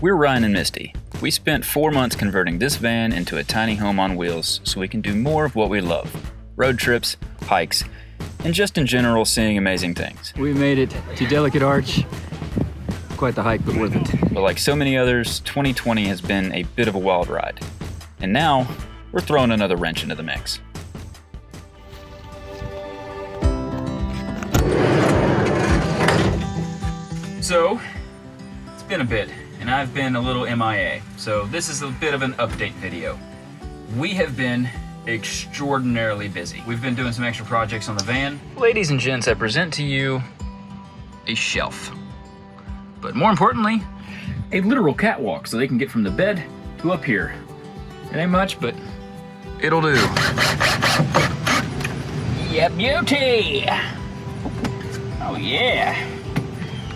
We're Ryan and Misty. We spent 4 months converting this van into a tiny home on wheels so we can do more of what we love. Road trips, hikes, and just in general seeing amazing things. We made it to Delicate Arch. Quite the hike, but worth it. But like so many others, 2020 has been a bit of a wild ride. And now, we're throwing another wrench into the mix. So, it's been a bit, and I've been a little MIA, so this is a bit of an update video. We have been extraordinarily busy. We've been doing some extra projects on the van. Ladies and gents, I present to you a shelf. But more importantly, a literal catwalk so they can get from the bed to up here. It ain't much, but it'll do. Yeah, beauty! Oh yeah!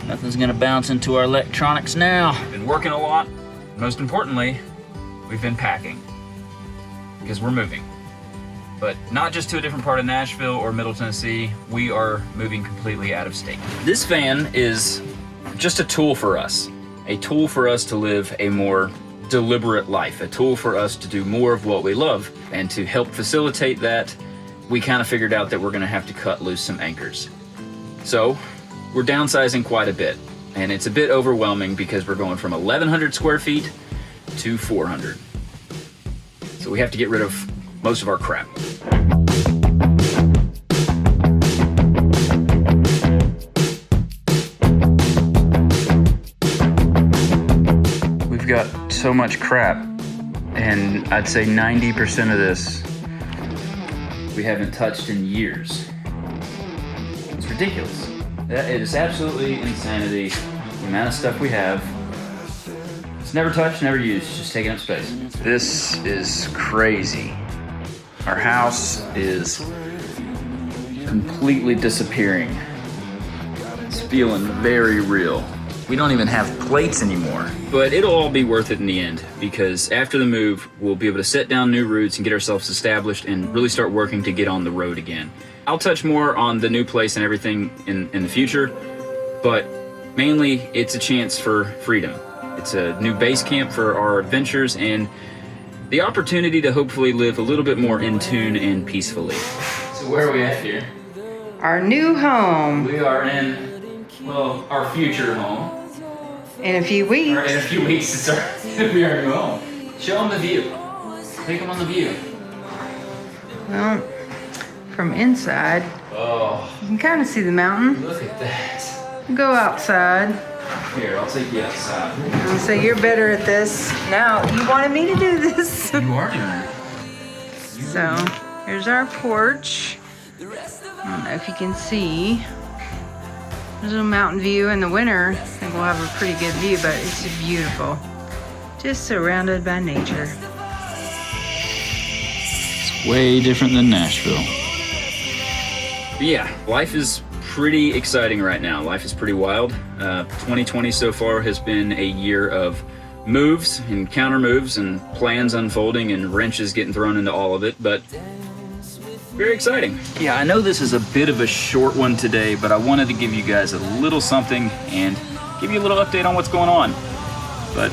Nothing's gonna bounce into our electronics now. Been working a lot. Most importantly, we've been packing. Because we're moving. But not just to a different part of Nashville or Middle Tennessee, we are moving completely out of state. This van is just a tool for us. A tool for us to live a more deliberate life. A tool for us to do more of what we love. And to help facilitate that, we kind of figured out that we're gonna have to cut loose some anchors. So, we're downsizing quite a bit, and it's a bit overwhelming because we're going from 1,100 square feet to 400. So we have to get rid of most of our crap. We've got so much crap, and I'd say 90% of this we haven't touched in years. It's ridiculous. It is absolutely insanity, the amount of stuff we have. It's never touched, never used, just taking up space. This is crazy. Our house is completely disappearing. It's feeling very real. We don't even have plates anymore. But it'll all be worth it in the end, because after the move, we'll be able to set down new roots and get ourselves established and really start working to get on the road again. I'll touch more on the new place and everything in the future, but mainly it's a chance for freedom. It's a new base camp for our adventures and the opportunity to hopefully live a little bit more in tune and peacefully. So where are we at here? Our new home. We are in, well, our future home. In a few weeks. Or in a few weeks, it'll be our new home. Show them the view. Take them on the view. Well, from inside, you can kind of see the mountain. Look at that. Go outside. Here, I'll take you outside. And so you're better at this. Now, you wanted me to do this. You are doing it. So, here's our porch. I don't know if you can see. There's a mountain view in the winter. I think we'll have a pretty good view, but it's beautiful. Just surrounded by nature. It's way different than Nashville. But yeah, life is pretty exciting right now. Life is pretty wild. 2020 so far has been a year of moves and counter moves and plans unfolding and wrenches getting thrown into all of it, but very exciting. Yeah, I know this is a bit of a short one today, but I wanted to give you guys a little something and give you a little update on what's going on. But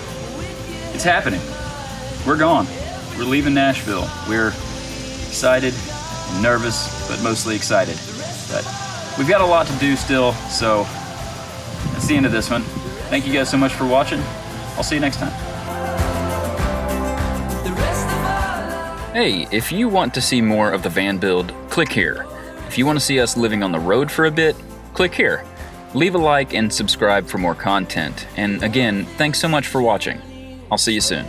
it's happening. We're gone. We're leaving Nashville. We're excited and nervous, but mostly excited. But we've got a lot to do still, so that's the end of this one. Thank you guys so much for watching. I'll see you next time. Hey, if you want to see more of the van build, click here. If you want to see us living on the road for a bit, click here. Leave a like and subscribe for more content. And again, thanks so much for watching. I'll see you soon.